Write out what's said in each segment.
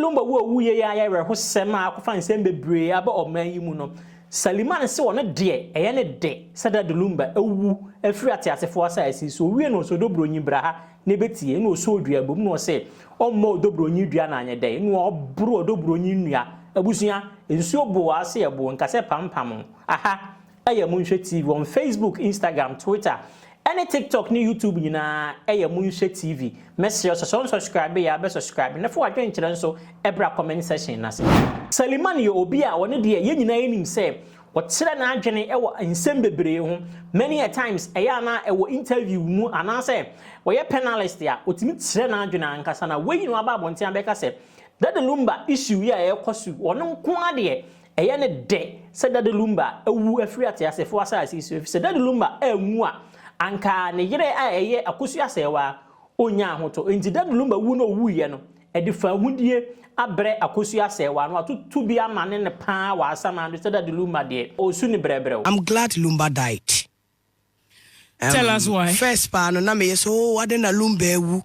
Lumba wo ya ho sema akofa nsem bebre aba oman yi mu no SallyMann se wona de ne de said Dɛαd Lumba ewu afiri atiasefo asase so wie no so Odo Broni bra ha ne betie no so odua bom no se ommo Odo Broni dua na anye de no obro Odo Broni nua abusua ensuo bo ase ebo nkase pampam aha Ayamunhwe TV on Facebook, Instagram, Twitter, any TikTok, ni YouTube, nyina Ayamunhwe TV. Message us so subscribe ya be subscribe. Na for adwen kire nso ebra comment section na se. SallyMann ye obi a woni de ye nyina enim se wokyere na adwene ewo nsem bebre ho. Many a times eya na ewo interview mu ana se wo ye panelist ya otimi kyere na adwene ankasa na we yinu aba abonte abeka se Dɛαd Lumba issue ya ekosu wono nko ade Eya ne de said Dɛαd Lumba ewu afiri atiasefo asase so said Dɛαd Lumba emu a anka ne yere a eye akosu asewa onya ahoto enti Dɛαd Lumba wu no wu ye no e de fa hudie abre akosu asewa no atutu bi amane ne pa wa asama ndo said Dɛαd Lumba de osu ni brebre. I'm glad Lumba died. Tell us why. First pa no na me so wade na Lumba ewu,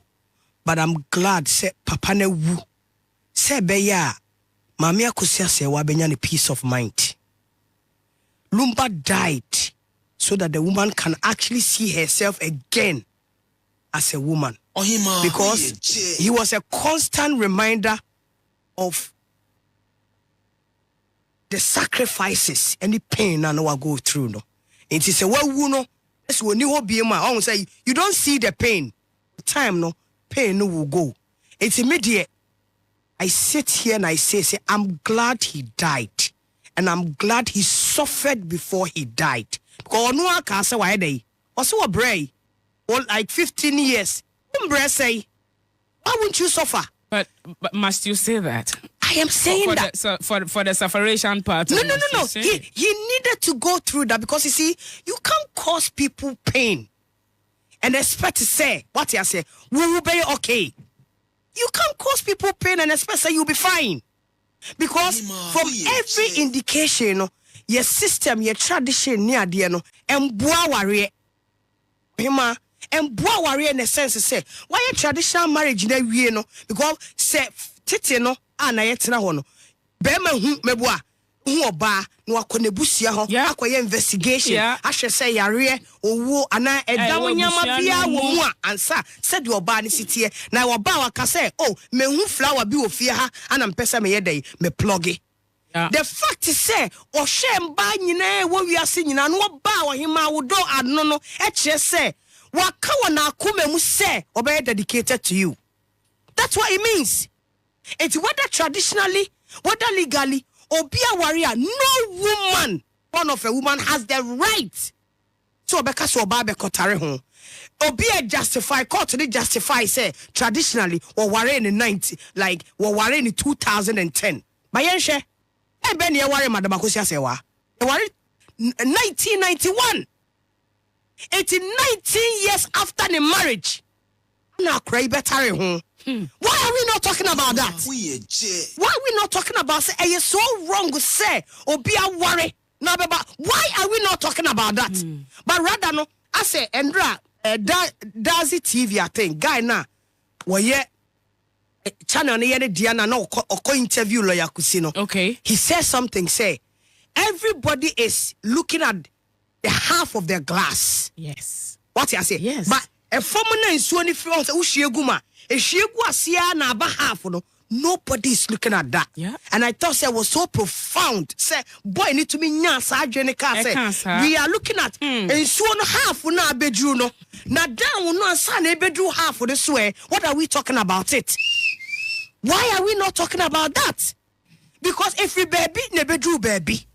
but I'm glad say papa na wu say be ya Mamia Kusia say Wabenya peace of mind. Lumba died so that the woman can actually see herself again as a woman. Because he was a constant reminder of the sacrifices and the pain I know I go through. No, and he said, well, you know, that's when you be my say you don't see the pain. Time no pain no will go. It's immediate. I sit here and I say, I'm glad he died. And I'm glad he suffered before he died. Because no one can say why they also a bray. Or like 15 years. Say, why wouldn't you suffer? But must you say that? I am saying that. For the sufferation part. No. He needed to go through that because you see, you can't cause people pain and expect to say, what you say, we will be okay. You can't cause people pain and expect that you'll be fine. Because from every indication, your system, your tradition, near the no, and boa warrior, hima, and boa warrior in a sense, say, why a traditional marriage in a way, no, because say, titino, and I yet no, Bema meboa. Ba no akonebusia ho akoye investigation I should say yare owo ana edawo nyama bia wo mu ansa said your ba ni sitie na wo ba waka say oh mehu flower bi ofie ha ana mpesa me yedai me plug it. The fact is say o hye mba nyina wo wiase nyina no ba wo hema wo do ano no e kire say waka wona akoma mu say obey dedicated to you. That's what it means. It's whether traditionally whether legally Obia warrior, no woman, born of a woman, has the right. So because so babe kotare hon. Obia justify, court to justify, say, traditionally, or warrior in 90, like, or warrior in 2010. Bayenshe, ben ya warrior madam Akosia sewa. Warrior 1991. It's 19 years after the marriage. Now cry better hon. Why are we not talking about that? Why are we not talking about say are you so wrong to say or be a worry? No, but why are we not talking about that? But rather no, I say Endra Dazi TV I think guy na ye channel na ye Diana no or interview lawyer Kusino. Okay. He says something say everybody is looking at the half of their glass. Yes. What I say? Yes. But a formula in Swani France Ushieguma. Nobody is looking at that. Yeah. And I thought it was so profound. Say, boy, need to be we are looking at and so half na bedroom. Now down no son bedroom half for this way. What are we talking about it? Why are we not talking about that? Because if we baby ne bedroom baby.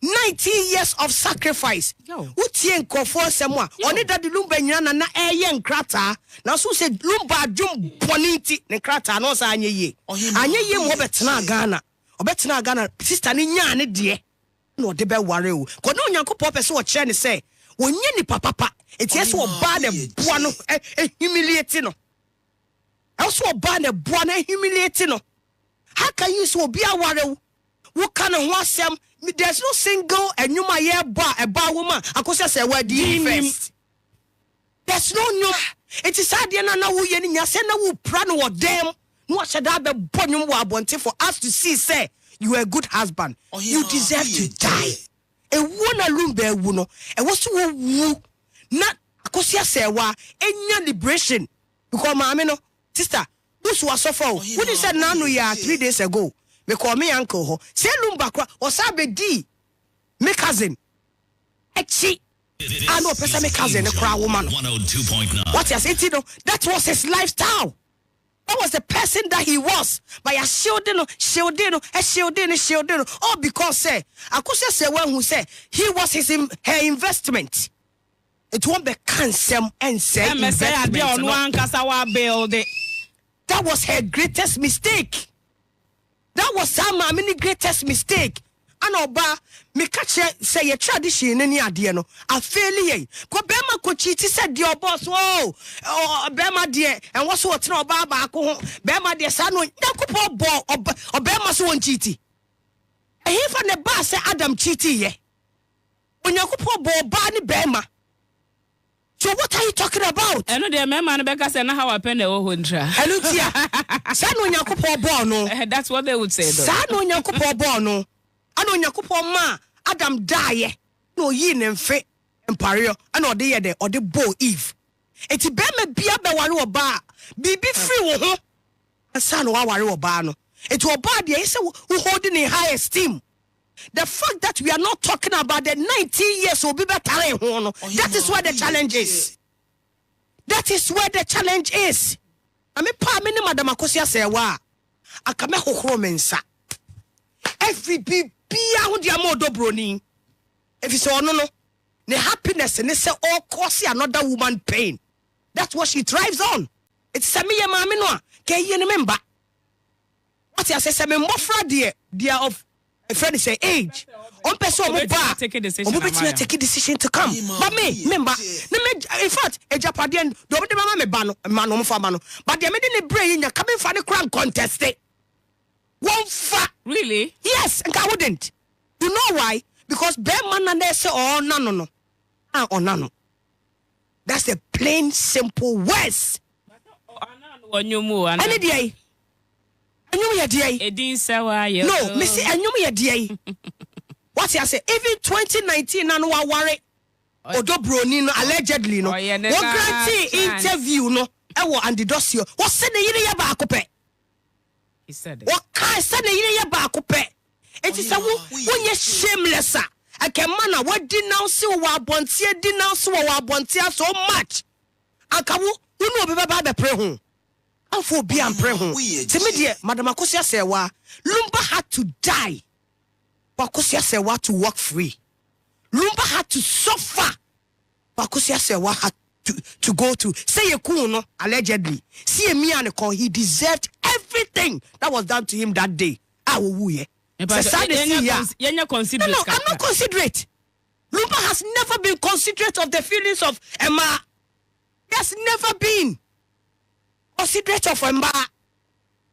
19 years of sacrifice. Utien kofo semwa. Oni Dɛαd Lumba nyana na eye nkrata. Na so se Lumba adwum poninti ne nkrata no sa anye ye. Anye ye mo betena Ghana. Obetena Ghana sister ni nya ne de. No de be ware o. Ko no Nyankopɔ pɛ se wo kire ne se. Wonye ni papa. Eti so oba ne boa no humiliate no. Also oba ne boa na humiliate no. How can you so be a ware? Wo kan ho asem. There's no single and you my a bar woman. I could say where first. There's no. It is sad na wu yen ya se na wu pra no them. No shadabe bonum wa bonte for us to see say you are a good husband. You deserve to die. E wona Lumba ewu no. E wo so wu na akosia sewa enya liberation. Because maame no sister, this was suffer. When you said nanu ya 3 days ago, me call me uncle ho. Say Lumba kra osabe di me cousin. Echi. I know person me cousin the cry woman. 102.9. What you say, Tino? That was his lifestyle. That was the person that he was. By a shielding. All because say, I could say one who said he was her investment. It won't be cancer and say investment. That was her greatest mistake. That was Sama mini greatest mistake. And oba me catch say your tradition any ade no a failure ko bema ko chiti said your boss oh bema de and what's what no oba ba ko ho bema de sa no yakopɔ bɔ obema so won chiti e he fa ne ba say Adam chiti ye onyakopɔ bɔ ba ni bema. So what are you talking about? I know the man Beka say na how I pen the ohundra. Hello tia sa no onyakopɔ bɔ no. That's what they would say though. Sa no onyakopɔ bɔ no. Ano nyakopɔ ma Adam die no yi ne mfe mpario ana ode ye de ode bo Eve eti be ma bia be ware oba bibi free wo ho asa no ware oba no eti oba de say we hold in high esteem. The fact that we are not talking about the 19 years obi betare ho no, that is where the challenge is. That is where the challenge is. Ame pa me ne madam akosia say wa aka me hohoro mensa every bia who dia Odo Broni. If you say no, the happiness and they say all cause another woman pain. That's what she thrives on. It's a me mama no. Can you remember? What I say me mofra dear of a friend say age. On person mo ba. Take a decision to come. But me remember. In fact, a Japadian do be mama me ba no man no fa no. But they made in the brain ya coming for the crown contest. One fa really? Yes, and I wouldn't. You know why? Because man and they say, oh no. Oh no. That's the plain simple words. Any day. No, Missy, and you me a day. What I say? Even 2019, and wa worry. Odo Broni no allegedly no. What grantee interview no? And the dossier. What's the year back up? He said it. What kind said the year back up? It is a when you're shameless. I can man what denounce you wa bontia denounce wa bontia so much. Akawu unu obi baba be pray ho. Amfo bi am pray ho. Timi de Madam Akosia say wa Lumba had to die. Akosia say wa to walk free. Lumba had to suffer. Akosia say wa had to go to say no allegedly. See me and call he deserved everything that was done to him that day. Considerate. No, I'm not considerate. Lumba has never been considerate of the feelings of Emma. He has never been considerate of Emma.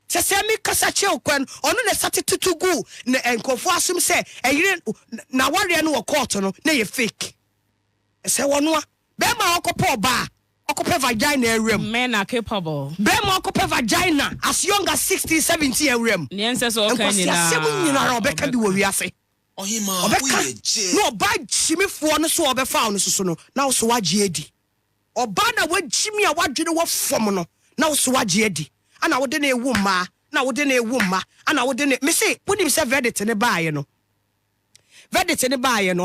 Sesemi kasache okwen ono ne sati tutugu ne enkofo asum se eyire na ware no court no na ye fake. Se wono be ma okopo ba okope vagina ewrem. Men are capable. Be ma okope vagina as young as 60 70 ewrem. Nense so kan ni na. Asem nyina obeka bi wo wiase. Ohima obeka no ba chimifo no so obefa no so no na so wagye edi. Oba na wagimi a wadwene wo fom no na so wagye edi. Ana wode na ewu ma na wode na ewu ma ana wode na me say wonim say verdict ne baaye no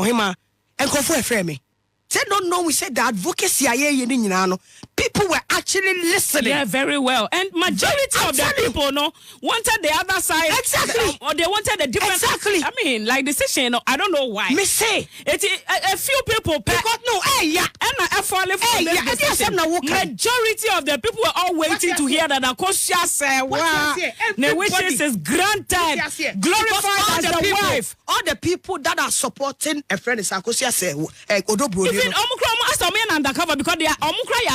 hima enkofo efre me say no we said the advocacy aye ni nyina no people were actually listening. Yeah, very well. And majority of the people no wanted the other side. Exactly. Or they wanted a different. Exactly. I mean, like decision. I don't know why. Me say a few people. Because no, yeah. And I falling for this decision. Majority of the people were all waiting to hear that Akosia say, "Wow, the wishes is granted, glorified as the wife." All the people that are supporting a friend is Akosia say, Odo Broni. Even Omukra as a man undercover because they are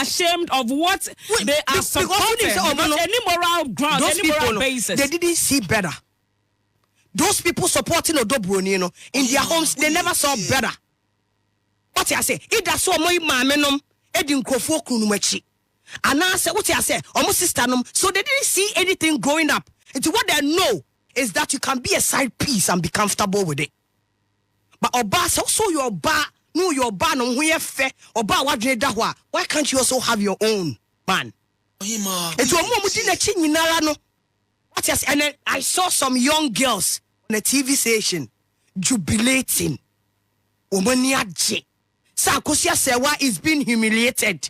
ashamed of what they are supporting. Any moral ground, any moral basis. They didn't see better. Those people supporting Odo Broni, in their homes, they never saw better. What I say? It does so my mamenom, Edin Krofo Kunumachi. And I said, what you say? Almost sister, so they didn't see anything growing up. And what they know is that you can be a side piece and be comfortable with it. But Oba, so your bar, no your bar, no where fair, Oba, why can't you also have your own man? And to a moment in the chin in Nalano. What you say? And then I saw some young girls on a TV station jubilating. Omaniaje. Sakosia Sewa is being humiliated.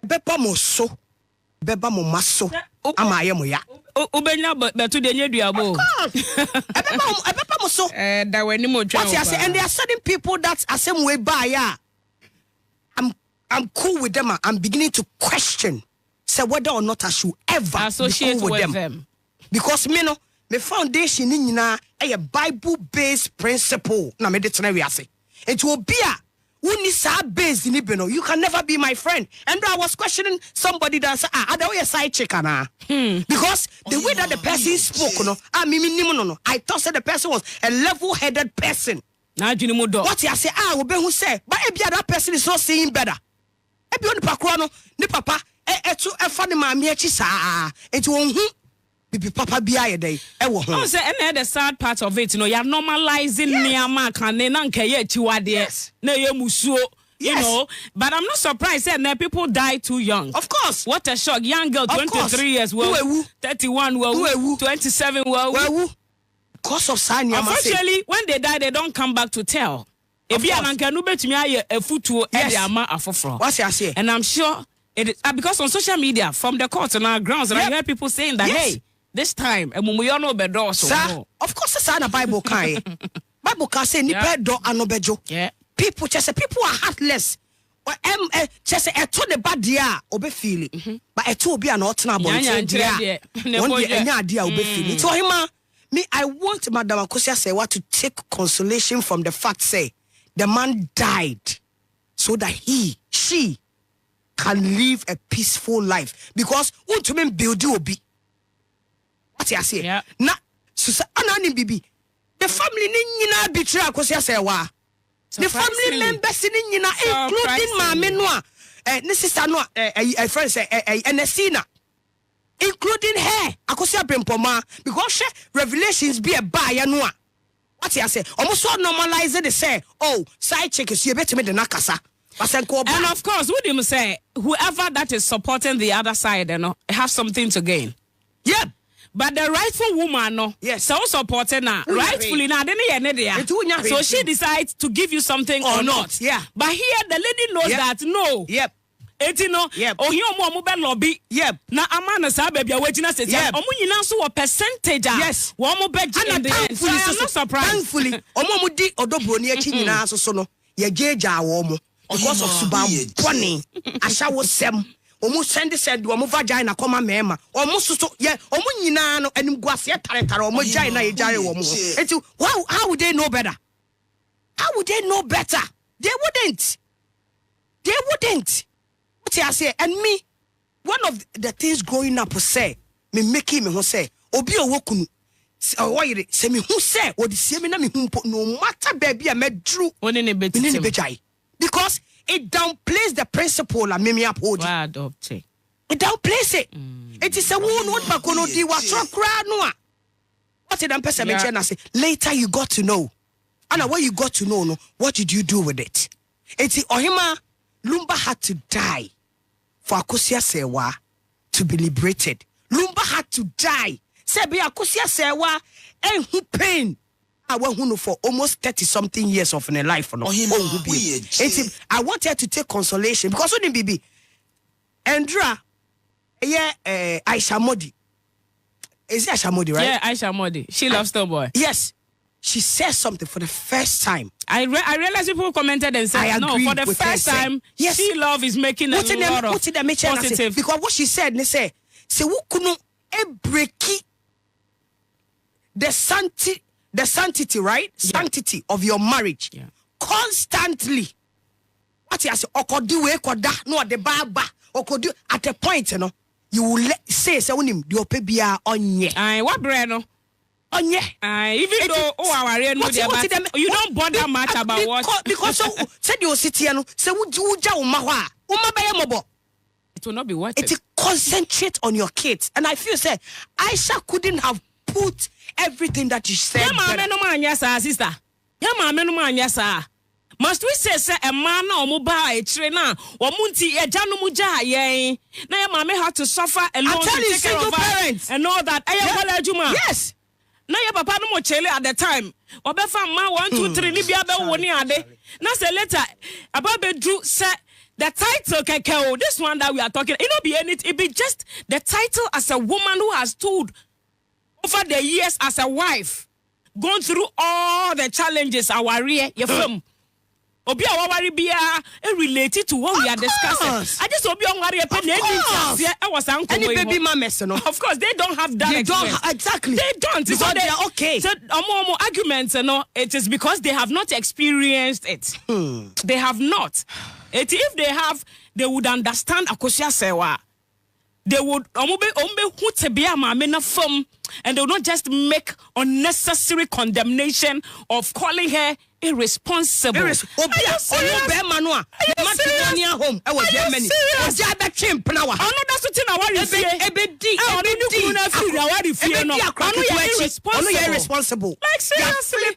Beba moso. Beba mo maso. Amaye mo ya. Ubenya betu de nyeduabo. Beba moso. Da weni mo twa. What you say? And there are certain people that are same way by ya. I'm cool with them. I'm beginning to question say whether or not I should ever associate be cool with them. Because me no, my foundation in a Bible-based principle. Na me de tena we ase. It will be a based in Ibeno. You can never be my friend. And I was questioning somebody that said, I don't a side chick, because the way that the person spoke, I thought that the person was a level-headed person. What you say? Who say? But every other person is not seeing better. Every other pakrano, ni papa, funny mammy, it won't. Papa be day. I say, and the sad part of it, you're normalizing Niamak and then yes. You know, but I'm not surprised that people die too young. Of course. What a shock. Young girl, 23 years, 31, 27, Because of Sanya. Unfortunately, when they die, they don't come back to tell. If you are a foot to what's I say? And I'm sure it is because on social media, from the courts and our grounds, and I hear people saying that, hey, this time, of course, it's a Bible can. Bible can say, yeah. People are heartless. Just a to the bad dia obe feeling. But a to be an ordinary idea. Obe feeling. So me, I want Madam Akosia Sewa to take consolation from the fact, say, the man died so that she can live a peaceful life. Because to men build you be. What you say? Yeah. Na susa anani bibi. The family ni betray Akosia Sewa. The family members ni including Mama Noa, ne sister Noa, friend say Enesina, including her. Akosia Brempoma, because she revelations be a buyer Noa. What you say? Almost so normalize the say, oh, side check is you better me the nakasa. And of course, would you say whoever that is supporting the other side, have something to gain? Yeah. But the rightful woman, so supporting her, rightfully now, so she decides to give you something or not. Yeah. But here the lady knows that no. Yep. Oh, here mobile lobby. Yep. Now Amana Sabia waiting us. Yep. So a percentage. Yes. One more bed. So I'm not surprised. Thankfully, Omomudi Odo Broni China so ye geja womo because of Subam Bonnie. Asha was sem. Almost send said, "Omo vagina come mema." Almost so yeah. Omo nyina no enim guase taretare omo vagina e jare womo. Etu how would they know better? How would they know better? They wouldn't. They wouldn't. What I say? And me, one of the things growing up say, me making me who say, obi owokunu. Why say me who say? Or the same na me who no matter baby I met Drew. Because it downplays the principle of Mimi uphold. It downplays it. It is a wound what Bakono di was so cranoa. What did person mention? I say later you got to know. And what you got to know, what did you do with it? It's Ohima Lumba had to die for Akosia Sewa to be liberated. Lumba had to die. Sebi Akosia Sewa and who pain. I want for almost 30-something years of her life. I want her to take consolation because when Bibi Andra, Aisha Modi. Is it Aisha Modi, right? Yeah, Aisha Modi. She loves the boy. Yes. She says something for the first time. I realized people commented and said, no, for the first time, yes. She love is making a lot of positive. Because what she said, they say, who couldn't break the sanctity, right? Yeah. Sanctity of your marriage. Yeah. Constantly. What you say? No, the baba. At a point, you will say, you pay beer on ye. What brand? On ye. Even though, you don't bother much about what. Because said you sit here, say, would you mahwa? It will not be worth it. Concentrate on your kids. And I feel say Aisha couldn't have put everything that you said. Sister. Must we say a man or mobile trainer or munti a janumuja ye? Now your mommy had to suffer alone to take care of parents and all that. Yes. Now your papa no more chele at the time. Obefa ma 1 2 3 ni bia be woni ade. Now say later about bedru say the title kekeo, this one that we are talking, it not be anything, it be just the title as a woman who has stood over the years as a wife, gone through all the challenges our rear your film. Obi awari bia related to what we are discussing. I just obi awari any baby mamas, no. Of course, they don't have that. They don't exactly. They don't. Because they are okay. So arguments, it is because they have not experienced it. They have not. If they have, they would understand Akosia Sewa. They would and they will not just make unnecessary condemnation of calling her irresponsible. Are you serious? That's the thing I want to say. Irresponsible. Like seriously.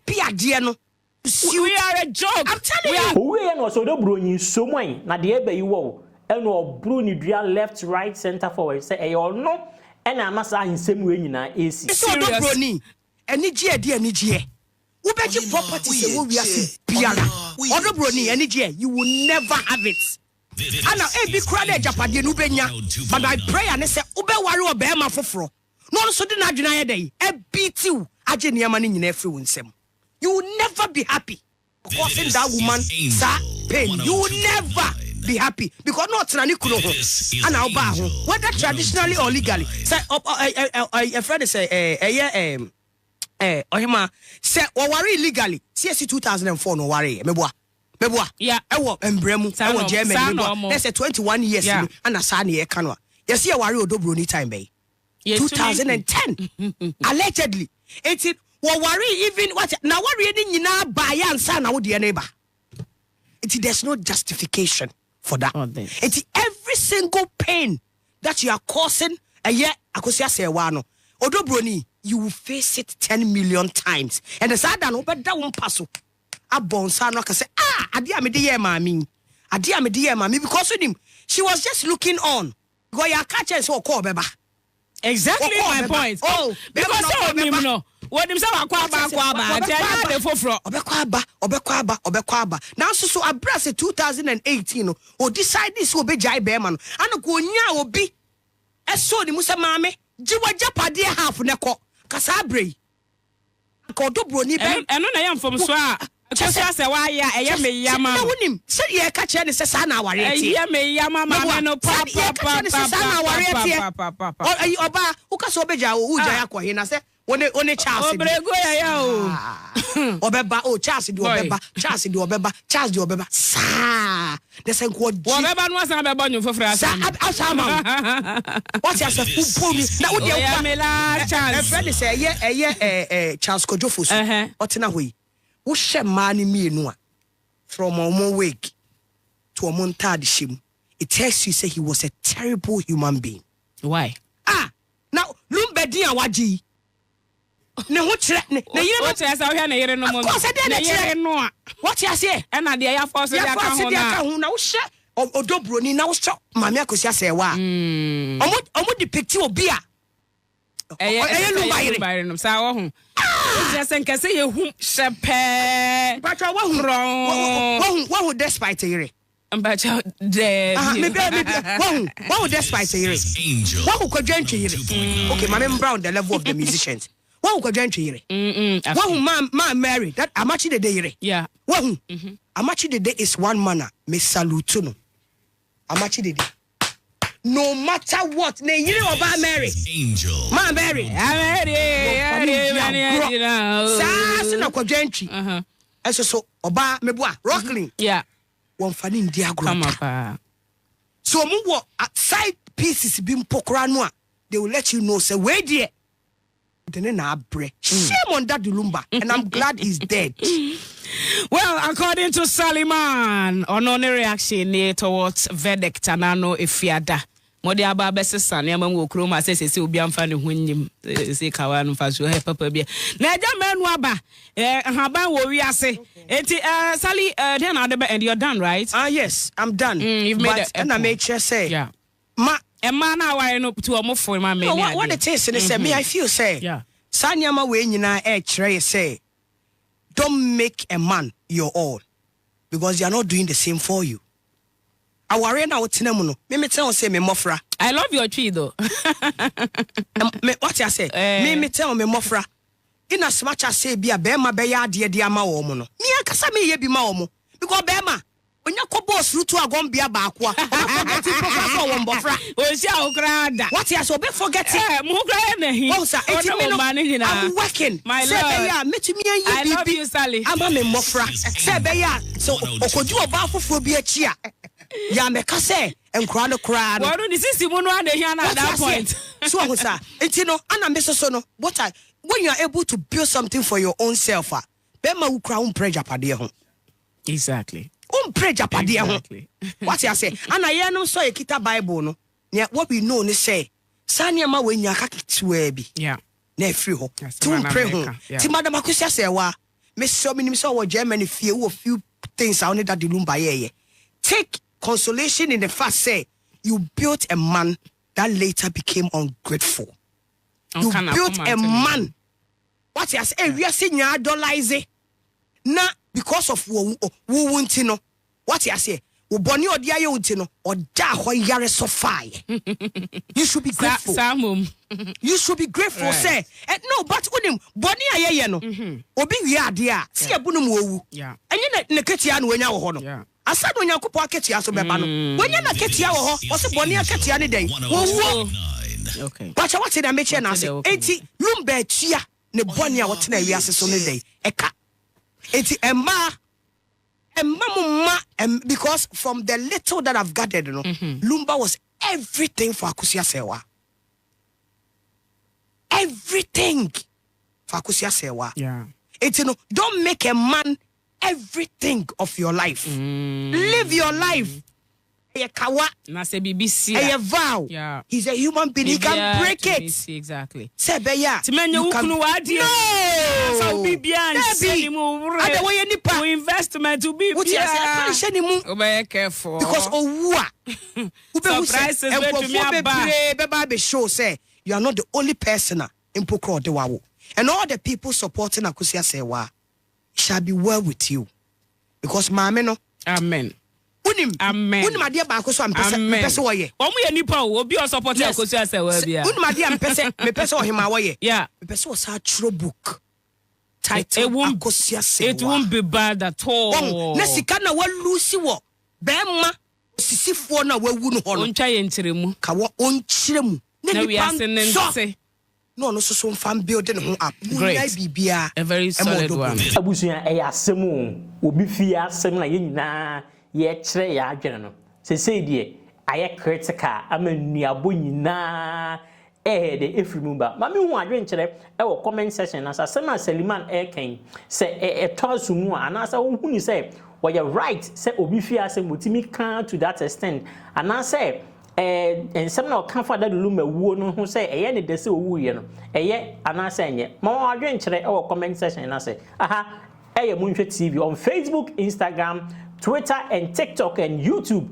We are a joke. I'm telling you. We are not Odo Broni so many. Na de ebe iwo. Eno Broni dua left, right, center, forward. Say e all no. Ena amasa hinsem we nyina AC. It's Odo Broni. Eni gie di eni gie. Ubeji property se wo wiase biara. Odo Broni eni gie. You will never have it. Ana ebi kura de japade no benya. But I pray and say ube wari obe ma foforo. No so de na adwena ye dey. E beat you. Aje niam ni nyina afri wo nsem. You will never be happy causing that woman that pain. You will never be happy because not trani kuno and oba ho whether traditionally or legally. Say a friend say ohima say o worry legally. CSC 2004 no worry meboa. Yeah. Ewo embremu ewo Germany meboa. Let's say 21 years and asa na ye kanwa. You see a worry Odo Broni time by 2010 allegedly 18. Worry even what now worry any na buy and son now the neighbor. There's no justification for that. It's every single pain that you are causing a year akosia say wano. Odo Broni, you will face it 10 million times. And the sad and open that one passo. A bon son can say, adia me dear mammy. Adia me dear mammy because with him, she was just looking on. Go ya catch and so call beba. Exactly my point. Oh, because no. What himself Obekwaba. Now so abrase 2018 o decide this will be jai beman and go nya obi eso ni musa mame jiwa japade half neko kasabre Odo Broni be eno na yam from so a Akosia se wa ya eye me yama na wonim se ye ka kire ne se sa na aware tie eye me yama mama no papa oba ukaso obeja o uja yakwa na se one Charles Obrego ya obeba Charles di obeba Charles di obeba sa the same quad obeba no asan beba nyu fofra sa asama what you say pupumi na wo dey me la chance friend say Charles Kojofo so otena hoyi wo hye ma ni mienu a from omo week to omo ntade shim it tells you say he was a terrible human being. Why? Now Lumba din awaji ne ho kire ne yire what you say ohia ne yire no mo ne yire no a what you say e na de ya force de aka ho na wo hye Odo Broni na wo hye mama Akosia se wa omo depict obi a Lumba yire no sa wo ho just nkase ye hu shepe but wo hu despite yire but maybe what despite yire what ko kwadwantwe yire okay mama brown the level of the musicians. What would you yire? What man Mary that amachi the day? Yeah. What amachi the day is one manner. Me salute no. Amachi the day. No matter what, ne yire oba Mary. Angel. Ma Mary. Sa na kwadwantwi. So oba meboa Rockling. Yeah. One fani ndi agro. Come up. So mu wo side pieces bi mpokora no a they will let you know say where there. Shame on that Lumba, and I'm glad he's dead. Well, according to SallyMann, on reaction towards verdict, Anano Ifiada. Modi aba besesa ne am wo krom asese obi amfa ne ho nyim se kawa no fa so he papa bia na eja manu aba haban wo wi ase enti Sally then and you're done, right? Yes, I'm done. You've made but and I make sure say yeah ma e man na why no to omo for ma me what it is say me I feel say yeah sanyama we nyina kire say don't make a man your all because they are not doing the same for you. Aware na wotena mu no me tell say me mofra. I love your tree though. What you say? Me tell me mofra. In as much as say bia bema be ya de ama wo mo no. Me akasa me ye bi ma wo mo because bema onya ko boss rutu agon bia ba akwa. Forget it professor wo mbofra. O sia okrada. What you say? Be forget it. Mo kra na hi. Oh sir, I'm working. My say lord. Be ya metumi an ye I love you, Sally. Ama me mofra. Say be ya so okoju oba fufu bi achi a. Ya meka say enkura no kura no. Wanu ni sisi mu no ade hia na at that point. So who say? Enti no ana me so no. When you are able to build something for your own self, be ma ukura pressure pade ho. Exactly. Pressure pade ho. What you say? Ana ye no so e kita Bible no. What we know ni say, sanya ma we nya kakitwe bi. Yeah. Na free ho. To pray ho. Ti madam akosia say wa, me so minim so wo Germany fie wo few things I only that the Lumba ye. Take consolation in the fact say you built a man that later became ungrateful. You built a man. What you say? We are saying you idolize na because of wo wuntino. What you say? Wo boni odia ye wuntino oda ho yare so fire. You should be grateful. You should be grateful, say. No, but unim boni aye no. Obi wi ade a se ebunum owu. Yeah. Enye na ketia no wanya wo ho no. Asado Onyankopon aketia so beba no. Wanya na ketia wo ho, o se boni aketia ne den. Wo. Okay. But what did I make na say? Enti Lumba tua ne boni a wotena wiase so ne den. Eka. Enti emma because from the little that I've gathered, you know, Lumba was everything for Akusia Sewa. Everything for Akusia Sewa. Yeah. It's you know, don't make a man everything of your life. Live your life. Na se BBC. A vow. Yeah. He's a human being. He can break it. Exactly. Sebeya. Timenya ukunu wadi. No. So BBN. Investment to be. Be careful. Because surprises to me be show say you are not the only person in Pokro de Wawo. And all the people supporting Akusia Sewa shall be well with you. Because mameno. Amen. Amen. Unim adia ba ko so am pese wo ye. Omo ye nipa o obi o support Akusia Sewa bia. Unim adia am pese me pese o hima wo ye. Yeah. Me pese o sa true book. Title Akusia Sewa. It won't be bad at all. Na sika na wa lusi wo. Be ma sisifo na wa wu no ho no. Ontwa ye nkyeremu. Ka wo onkyere mu. Na we asenense. No so fan building ho up. Great. A very solid one. Abusuya e asemu obi fi asem na ye nyina ye kire ya adwene no. Se die aye critical amanuabo nyina de efrimu ba. Ma me hu adwen kire e wo comment section na asem na SallyMann ken se tosu mu anasa wo hu ni se we right se obi fi asem motimi kan to that extent anasa ensem na okanfa da Lumba wuo no ho say eye ne dese owu ye no eye anasa enye ma adwen kire e wo comment section na say aha eye munhwe TV on Facebook, Instagram, Twitter and TikTok and YouTube.